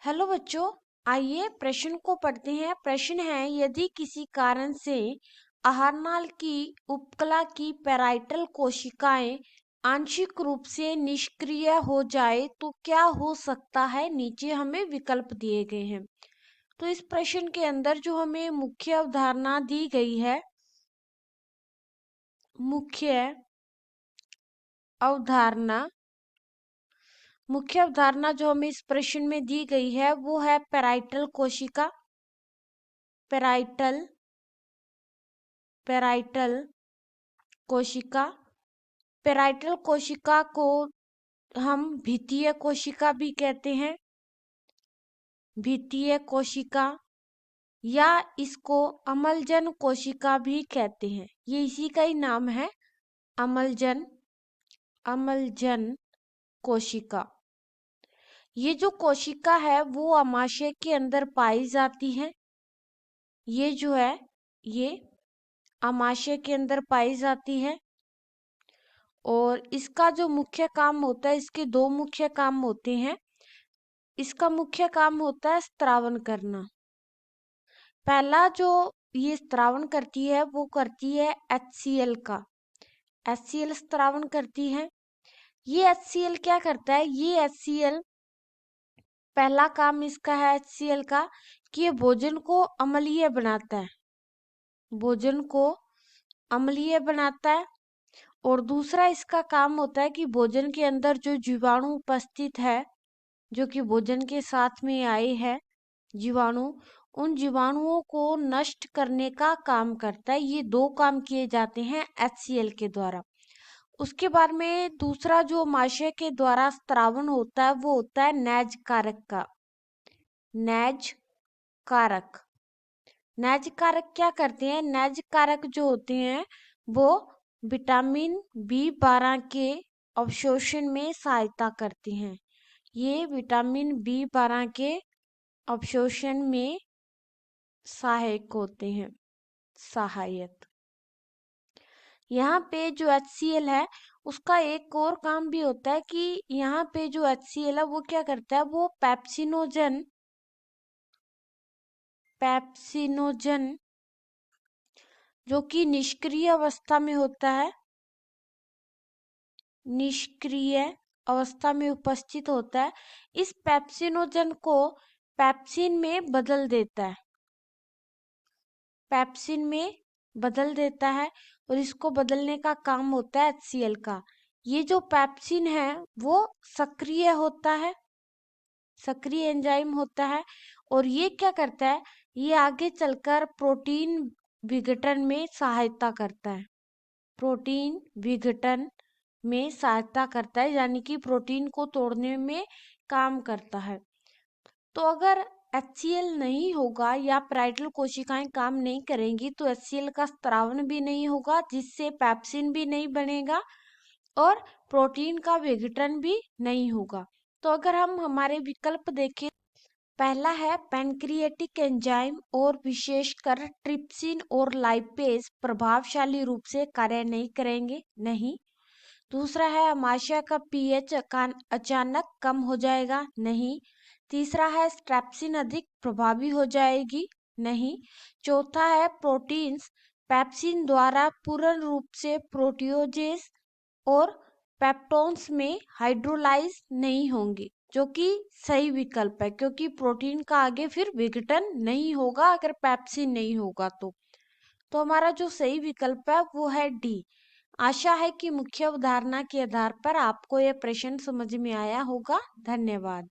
Hello बच्चों, आइए प्रश्न को पढ़ते हैं। प्रश्न है, यदि किसी कारण से आहारनाल की उपकला की पैराइटल कोशिकाएं आंशिक रूप से निष्क्रिय हो जाए तो क्या हो सकता है। नीचे हमें विकल्प दिए गए हैं। तो इस प्रश्न के अंदर जो हमें मुख्य अवधारणा दी गई है, मुख्य अवधारणा जो हमें इस प्रश्न में दी गई है वो है पैराइटल कोशिका। पैराइटल कोशिका पैराइटल कोशिका को हम भित्तीय कोशिका भी कहते हैं। भित्तीय कोशिका या इसको अम्लजन कोशिका भी कहते हैं। ये इसी का ही नाम है, अम्लजन कोशिका। ये जो कोशिका है वो अमाशय के अंदर पाई जाती है। ये जो है ये अमाशय के अंदर पाई जाती है और इसका जो मुख्य काम होता है, इसके दो मुख्य काम होते हैं। इसका मुख्य काम होता है स्त्रावन करना। पहला जो ये स्त्रावन करती है वो करती है HCl का। HCl स्त्रावन करती है। ये HCl क्या करता है, ये HCl पहला काम इसका है HCl का कि ये भोजन को अम्लीय बनाता है। भोजन को अम्लीय बनाता है। और दूसरा इसका काम होता है कि भोजन के अंदर जो जीवाणु उपस्थित है, जो कि भोजन के साथ में आए हैं जीवाणु, उन जीवाणुओं को नष्ट करने का काम करता है। ये दो काम किए जाते हैं HCl के द्वारा। उसके बाद में दूसरा जो अमाशय के द्वारा स्त्रावन होता है वो होता है नैज कारक का। नैज कारक क्या करते हैं, नैज कारक जो होते हैं वो विटामिन B12 के अवशोषण में सहायता करते हैं। ये विटामिन B12 के अवशोषण में सहायक होते हैं, सहायक। यहाँ पे जो HCl है उसका एक और काम भी होता है कि यहाँ पे जो HCl है वो क्या करता है, वो पैप्सिनोजन जो कि निष्क्रिय अवस्था में होता है, निष्क्रिय अवस्था में उपस्थित होता है, इस पैप्सिनोजन को पैप्सिन में बदल देता है। पैप्सिन में बदल देता है और इसको बदलने का काम होता है HCl का। ये जो पैप्सिन है वो सक्रिय होता है, सक्रिय एंजाइम होता है। और ये क्या करता है, ये आगे चलकर प्रोटीन विघटन में सहायता करता है। प्रोटीन विघटन में सहायता करता है, यानी कि प्रोटीन को तोड़ने में काम करता है। तो अगर HCl नहीं होगा या पैराइटल कोशिकाएं काम नहीं करेंगी तो HCl का स्त्रावन भी नहीं होगा, जिससे पैप्सिन भी नहीं बनेगा और प्रोटीन का विघटन भी नहीं होगा। तो अगर हम हमारे विकल्प देखें, पहला है पैनक्रिएटिक एंजाइम और विशेषकर ट्रिप्सिन और लाइपेज प्रभावशाली रूप से कार्य नहीं करेंगे, नहीं। दूसरा है अमाशय का pH अचानक कम हो जाएगा, नहीं। तीसरा है स्ट्रेप्सिन अधिक प्रभावी हो जाएगी, नहीं। चौथा है प्रोटीन्स पैप्सिन द्वारा पूर्ण रूप से प्रोटियोजेस और पेप्टोन्स में हाइड्रोलाइज नहीं होंगे, जो कि सही विकल्प है, क्योंकि प्रोटीन का आगे फिर विघटन नहीं होगा अगर पैप्सिन नहीं होगा तो हमारा जो सही विकल्प है वो है डी। आशा है कि मुख्य अवधारणा के आधार पर आपको यह प्रश्न समझ में आया होगा। धन्यवाद।